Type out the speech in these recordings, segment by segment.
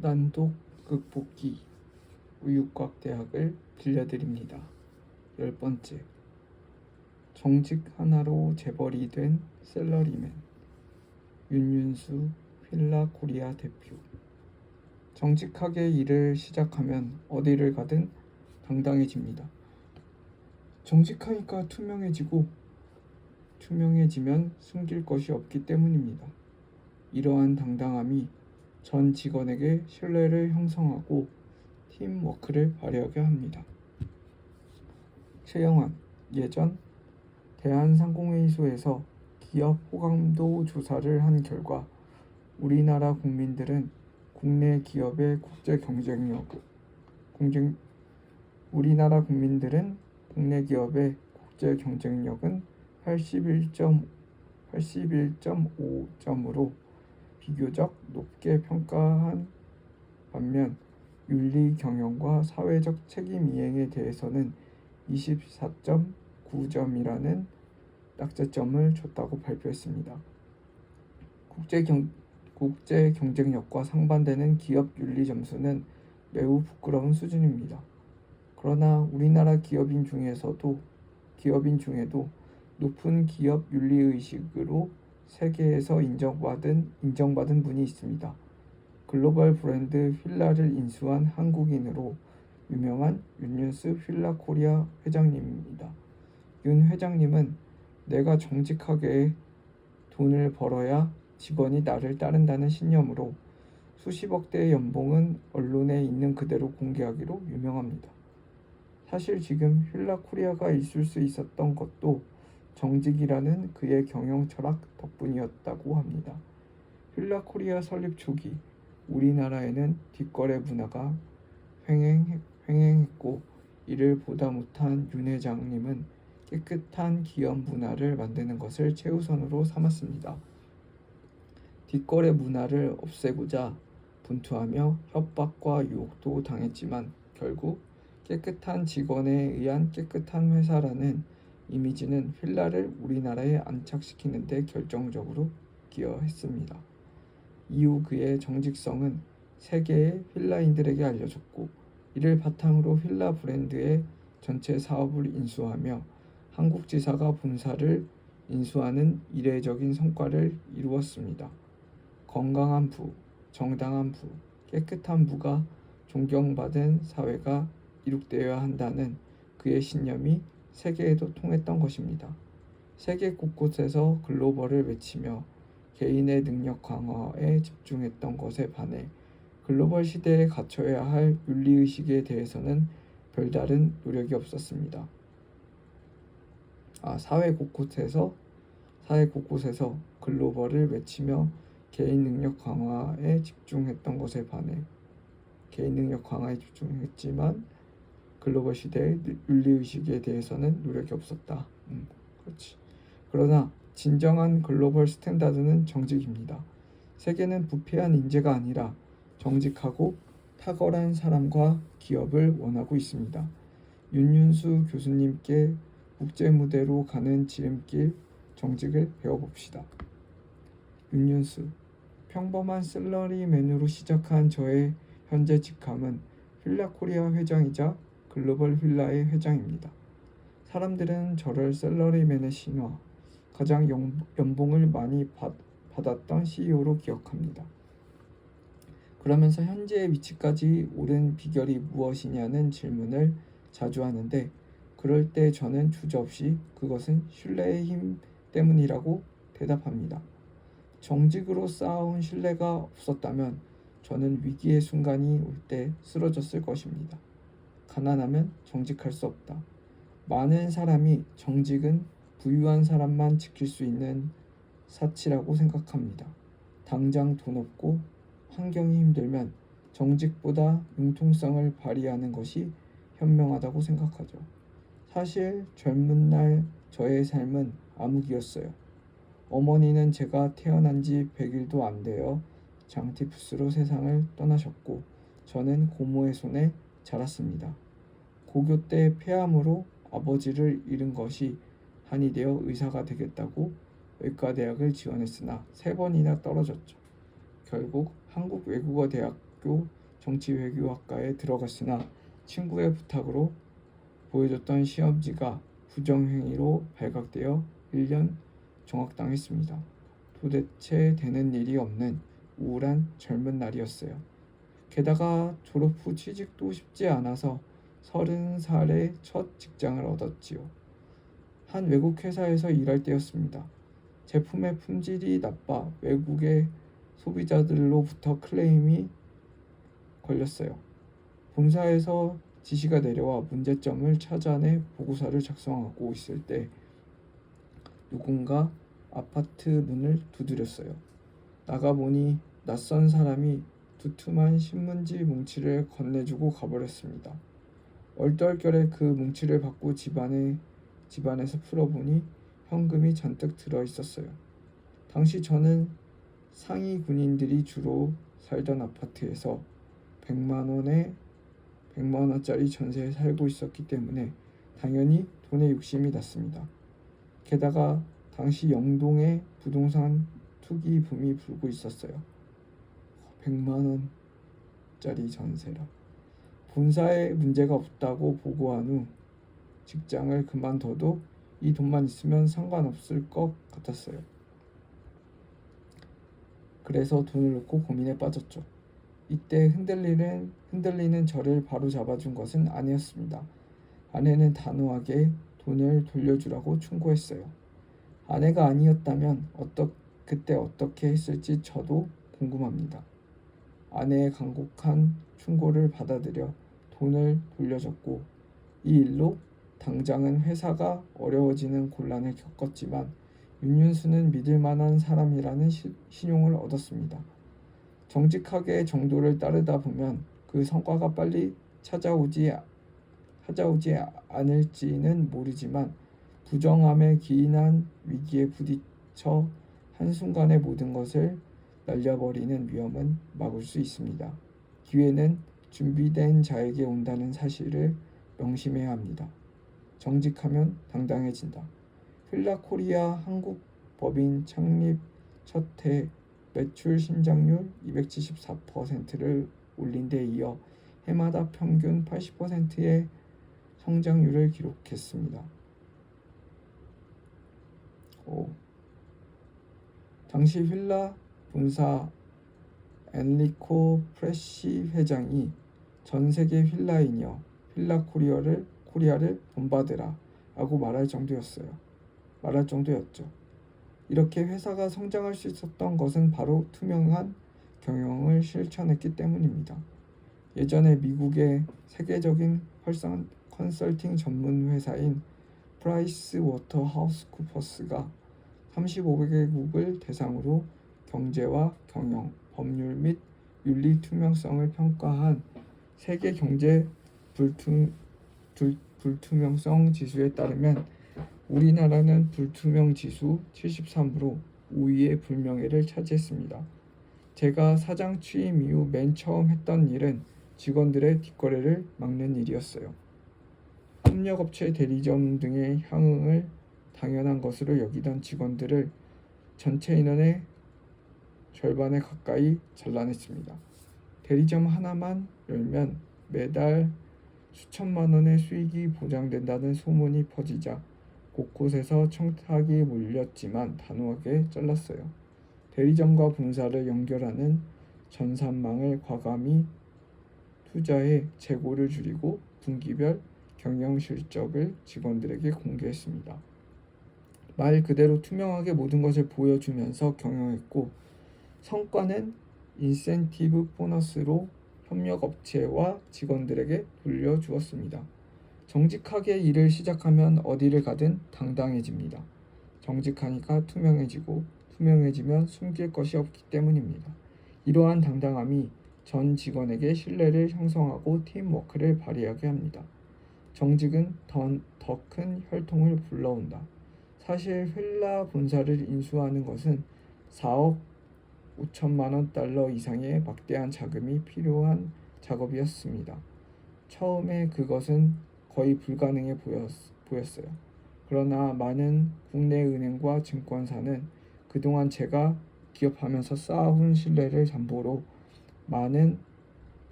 난독 극복기 우육과학대학을 들려드립니다. 10번째, 정직 하나로 재벌이 된 샐러리맨 윤윤수 휠라코리아 대표. 정직하게 일을 시작하면 어디를 가든 당당해집니다. 정직하니까 투명해지고, 투명해지면 숨길 것이 없기 때문입니다. 이러한 당당함이 전 직원에게 신뢰를 형성하고 팀워크를 발휘하게 합니다. 최영환, 예전 대한상공회의소에서 기업 호감도 조사를 한 결과 우리나라 국민들은 국내 기업의 국제 경쟁력은 81.5점으로 비교적 높게 평가한 반면 윤리 경영과 사회적 책임 이행에 대해서는 24.9점이라는 낙제점을 줬다고 발표했습니다. 국제 경쟁력과 상반되는 기업 윤리 점수는 매우 부끄러운 수준입니다. 그러나 우리나라 기업인 중에도 높은 기업 윤리 의식으로 세계에서 인정받은 분이 있습니다. 글로벌 브랜드 휠라를 인수한 한국인으로 유명한 윤윤수 휠라코리아 회장님입니다. 윤 회장님은 내가 정직하게 돈을 벌어야 직원이 나를 따른다는 신념으로 수십억대의 연봉은 언론에 있는 그대로 공개하기로 유명합니다. 사실 지금 휠라코리아가 있을 수 있었던 것도 정직이라는 그의 경영 철학 덕분이었다고 합니다. 휠라코리아 설립 초기 우리나라에는 뒷거래 문화가 횡행했고 이를 보다 못한 윤 회장님은 깨끗한 기업 문화를 만드는 것을 최우선으로 삼았습니다. 뒷거래 문화를 없애고자 분투하며 협박과 유혹도 당했지만 결국 깨끗한 직원에 의한 깨끗한 회사라는 이미지는 휠라를 우리나라에 안착시키는 데 결정적으로 기여했습니다. 이후 그의 정직성은 세계의 휠라인들에게 알려졌고 이를 바탕으로 휠라 브랜드의 전체 사업을 인수하며 한국지사가 본사를 인수하는 이례적인 성과를 이루었습니다. 건강한 부, 정당한 부, 깨끗한 부가 존경받은 사회가 이룩되어야 한다는 그의 신념이 세계에도 통했던 것입니다. 세계 곳곳에서 글로벌을 외치며 개인의 능력 강화에 집중했던 것에 반해 글로벌 시대에 갖춰야 할 윤리의식에 대해서는 별다른 노력이 없었습니다. 사회 곳곳에서 글로벌을 외치며 개인 능력 강화에 집중했던 것에 반해 개인 능력 강화에 집중했지만 글로벌 시대의 윤리의식에 대해서는 노력이 없었다. 그렇지. 그러나 진정한 글로벌 스탠다드는 정직입니다. 세계는 부패한 인재가 아니라 정직하고 탁월한 사람과 기업을 원하고 있습니다. 윤윤수 교수님께 국제 무대로 가는 지름길 정직을 배워봅시다. 윤윤수, 평범한 샐러리맨으로 시작한 저의 현재 직함은 휠라코리아 회장이자 글로벌 휠라의 회장입니다. 사람들은 저를 샐러리맨의 신화, 가장 연봉을 많이 받았던 CEO로 기억합니다. 그러면서 현재의 위치까지 오른 비결이 무엇이냐는 질문을 자주 하는데 그럴 때 저는 주저없이 그것은 신뢰의 힘 때문이라고 대답합니다. 정직으로 쌓아온 신뢰가 없었다면 저는 위기의 순간이 올 때 쓰러졌을 것입니다. 가난하면 정직할 수 없다. 많은 사람이 정직은 부유한 사람만 지킬 수 있는 사치라고 생각합니다. 당장 돈 없고 환경이 힘들면 정직보다 융통성을 발휘하는 것이 현명하다고 생각하죠. 사실 젊은 날 저의 삶은 암흑이었어요. 어머니는 제가 태어난 지 100일도 안 되어 장티푸스로 세상을 떠나셨고 저는 고모의 손에 자랐습니다. 고교 때 폐암으로 아버지를 잃은 것이 한이 되어 의사가 되겠다고 의과대학을 지원했으나 3번이나 떨어졌죠. 결국 한국외국어대학 대학교 정치외교학과에 들어갔으나 친구의 부탁으로 보여줬던 시험지가 부정행위로 발각되어 1년 정학당했습니다. 도대체 되는 일이 없는 우울한 젊은 날이었어요. 게다가 졸업 후 취직도 쉽지 않아서 30살에 첫 직장을 얻었지요. 한 외국 회사에서 일할 때였습니다. 제품의 품질이 나빠 외국의 소비자들로부터 클레임이 걸렸어요. 본사에서 지시가 내려와 문제점을 찾아내 보고서를 작성하고 있을 때 누군가 아파트 문을 두드렸어요. 나가보니 낯선 사람이 두툼한 신문지 뭉치를 건네주고 가버렸습니다. 얼떨결에 그 뭉치를 받고 집안에서 풀어보니 현금이 잔뜩 들어있었어요. 당시 저는 상위 군인들이 주로 살던 아파트에서 100만 원짜리 전세에 살고 있었기 때문에 당연히 돈에 욕심이 났습니다. 게다가 당시 영동에 부동산 투기 붐이 불고 있었어요. 100만 원짜리 전세라. 본사에 문제가 없다고 보고한 후 직장을 그만둬도 이 돈만 있으면 상관없을 것 같았어요. 그래서 돈을 놓고 고민에 빠졌죠. 이때 흔들리는 저를 바로 잡아준 것은 아내였습니다. 아내는 단호하게 돈을 돌려주라고 충고했어요. 아내가 아니었다면 그때 어떻게 했을지 저도 궁금합니다. 아내의 간곡한 충고를 받아들여 돈을 돌려줬고 이 일로 당장은 회사가 어려워지는 곤란을 겪었지만 윤윤수는 믿을 만한 사람이라는 신용을 얻었습니다. 정직하게 정도를 따르다 보면 그 성과가 빨리 찾아오지 않을지는 모르지만 부정함에 기인한 위기에 부딪혀 한순간에 모든 것을 날려버리는 위험은 막을 수 있습니다. 기회는 준비된 자에게 온다는 사실을 명심해야 합니다. 정직하면 당당해진다. 휠라코리아 한국 법인 창립 첫 해 매출 신장률 274%를 올린 데 이어 해마다 평균 80%의 성장률을 기록했습니다. 당시 휠라 본사 엔리코 프레시 회장이 전 세계 휠라인이여 휠라 코리아를 본받으라 라고 말할 정도였죠. 이렇게 회사가 성장할 수 있었던 것은 바로 투명한 경영을 실천했기 때문입니다. 예전에 미국의 세계적인 컨설팅 전문 회사인 프라이스 워터하우스 쿠퍼스가 35개국을 대상으로 경제와 경영, 법률 및 윤리 투명성을 평가한 세계 경제 불투명성 지수에 따르면 우리나라는 불투명 지수 73으로 5위의 불명예를 차지했습니다. 제가 사장 취임 이후 맨 처음 했던 일은 직원들의 뒷거래를 막는 일이었어요. 협력업체 대리점 등의 향응을 당연한 것으로 여기던 직원들을 전체 인원의 절반에 가까이 잘라냈습니다. 대리점 하나만 열면 매달 수천만 원의 수익이 보장된다는 소문이 퍼지자 곳곳에서 청탁이 몰렸지만 단호하게 잘랐어요. 대리점과 본사를 연결하는 전산망을 과감히 투자해 재고를 줄이고 분기별 경영 실적을 직원들에게 공개했습니다. 말 그대로 투명하게 모든 것을 보여주면서 경영했고 성과는 인센티브 보너스로 협력업체와 직원들에게 돌려주었습니다. 정직하게 일을 시작하면 어디를 가든 당당해집니다. 정직하니까 투명해지고 투명해지면 숨길 것이 없기 때문입니다. 이러한 당당함이 전 직원에게 신뢰를 형성하고 팀워크를 발휘하게 합니다. 정직은 더 큰 혈통을 불러온다. 사실 휠라 본사를 인수하는 것은 4억 5천만 원 달러 이상의 막대한 자금이 필요한 작업이었습니다. 처음에 그것은 거의 불가능해 보였어요. 그러나 많은 국내 은행과 증권사는 그동안 제가 기업하면서 쌓아온 신뢰를 담보로 많은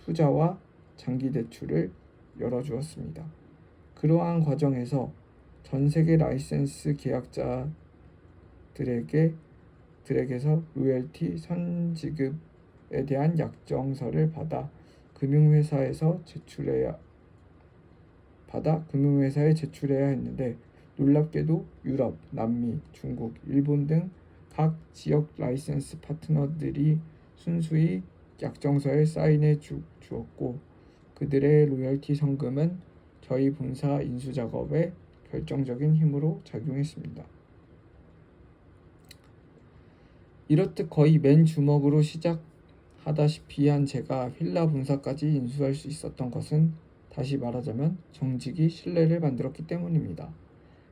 투자와 장기 대출을 열어주었습니다. 그러한 과정에서 전 세계 라이센스 계약자들에게서 로열티 선지급에 대한 약정서를 받아 금융회사에 제출해야 했는데, 놀랍게도 유럽, 남미, 중국, 일본 등 각 지역 라이센스 파트너들이 순수히 약정서에 사인해 주었고, 그들의 로열티 성금은 저희 본사 인수 작업에 결정적인 힘으로 작용했습니다. 이렇듯 거의 맨 주먹으로 시작하다시피 한 제가 휠라 본사까지 인수할 수 있었던 것은 다시 말하자면 정직이 신뢰를 만들었기 때문입니다.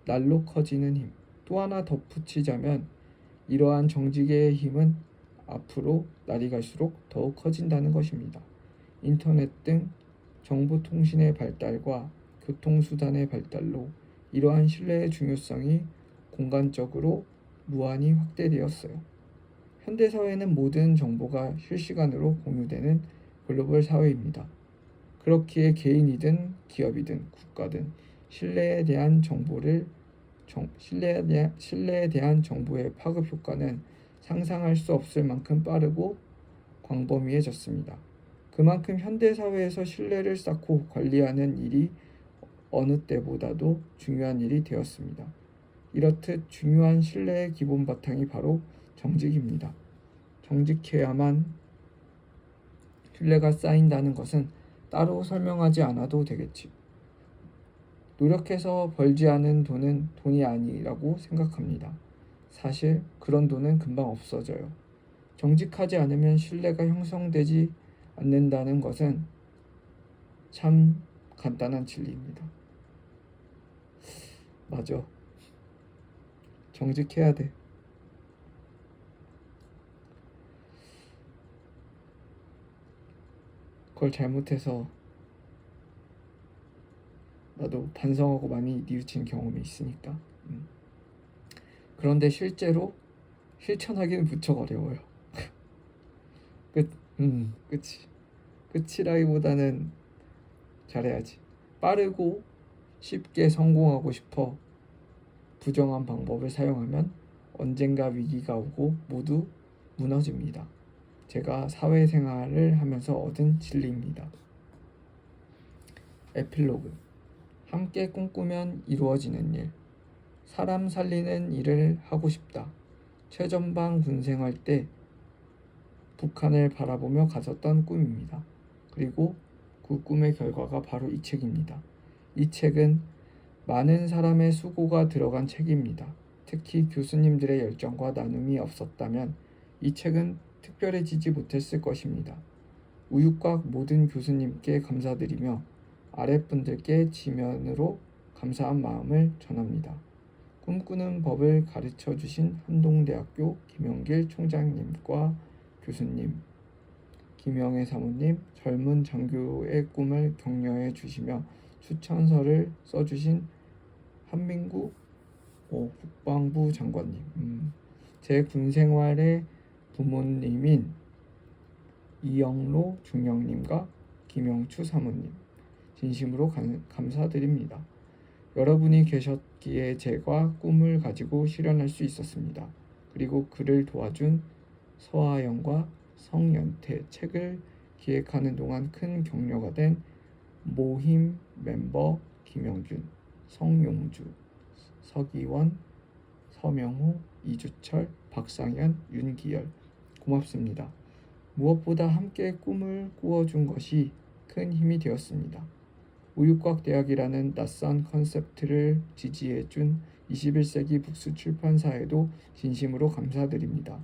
날로 커지는 힘. 또 하나 덧붙이자면 이러한 정직의 힘은 앞으로 날이 갈수록 더욱 커진다는 것입니다. 인터넷 등 정보통신의 발달과 교통수단의 발달로 이러한 신뢰의 중요성이 공간적으로 무한히 확대되었어요. 현대사회는 모든 정보가 실시간으로 공유되는 글로벌 사회입니다. 그렇기에 개인이든 기업이든 국가든 신뢰에 대한 정보의 파급 효과는 상상할 수 없을 만큼 빠르고 광범위해졌습니다. 그만큼 현대사회에서 신뢰를 쌓고 관리하는 일이 어느 때보다도 중요한 일이 되었습니다. 이렇듯 중요한 신뢰의 기본 바탕이 바로 정직입니다. 정직해야만 신뢰가 쌓인다는 것은 따로 설명하지 않아도 되겠지. 노력해서 벌지 않은 돈은 돈이 아니라고 생각합니다. 사실 그런 돈은 금방 없어져요. 정직하지 않으면 신뢰가 형성되지 않는다는 것은 참 간단한 진리입니다. 맞아. 정직해야 돼. 그걸 잘못해서 나도 반성하고 많이 뉘우친 경험이 있으니까. 그런데 실제로 실천하기는 무척 어려워요. 그치. 끝이라기보다는 잘해야지. 빠르고 쉽게 성공하고 싶어 부정한 방법을 사용하면 언젠가 위기가 오고 모두 무너집니다. 제가 사회생활을 하면서 얻은 진리입니다. 에필로그. 함께 꿈꾸면 이루어지는 일. 사람 살리는 일을 하고 싶다. 최전방 군생활 때 북한을 바라보며 가졌던 꿈입니다. 그리고 그 꿈의 결과가 바로 이 책입니다. 이 책은 많은 사람의 수고가 들어간 책입니다. 특히 교수님들의 열정과 나눔이 없었다면 이 책은 특별해지지 못했을 것입니다. 우육각 모든 교수님께 감사드리며 아랫분들께 지면으로 감사한 마음을 전합니다. 꿈꾸는 법을 가르쳐 주신 한동대학교 김영길 총장님과 교수님, 김영애 사모님, 젊은 장교의 꿈을 격려해 주시며 추천서를 써주신 한민구 국방부 장관님, 제 군생활의 부모님인 이영로 중령님과 김영추 사모님, 진심으로 감사드립니다. 여러분이 계셨기에 제가 꿈을 가지고 실현할 수 있었습니다. 그리고 그를 도와준 서하영과 성연태, 책을 기획하는 동안 큰 격려가 된 모임 멤버 김영균, 성용주, 서기원, 서명호, 이주철, 박상현, 윤기열, 고맙습니다. 무엇보다 함께 꿈을 꾸어준 것이 큰 힘이 되었습니다. 우육곽 대학이라는 낯선 컨셉트를 지지해준 21세기 북스 출판사에도 진심으로 감사드립니다.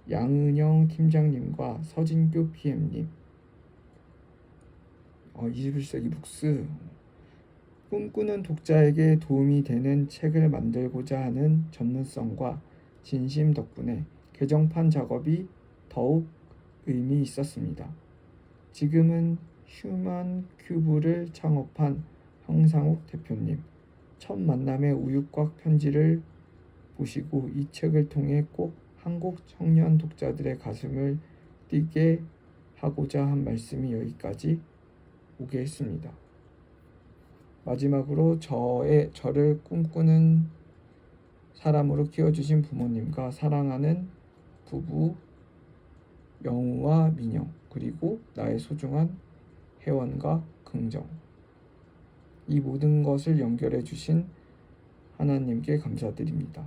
양은영 팀장님과 서진교 PM님, 21세기 북스, 꿈꾸는 독자에게 도움이 되는 책을 만들고자 하는 전문성과 진심 덕분에 개정판 작업이 더욱 의미 있었습니다. 지금은 휴먼 큐브를 창업한 황상욱 대표님, 첫 만남의 우육곽 편지를 보시고 이 책을 통해 꼭 한국 청년 독자들의 가슴을 뛰게 하고자 한 말씀이 여기까지 오게 했습니다. 마지막으로 저를 꿈꾸는 사람으로 키워주신 부모님과 사랑하는 부부 영우와 민영, 그리고 나의 소중한 회원과 긍정, 이 모든 것을 연결해 주신 하나님께 감사드립니다.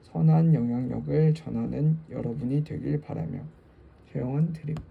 선한 영향력을 전하는 여러분이 되길 바라며 소영원 드립니다.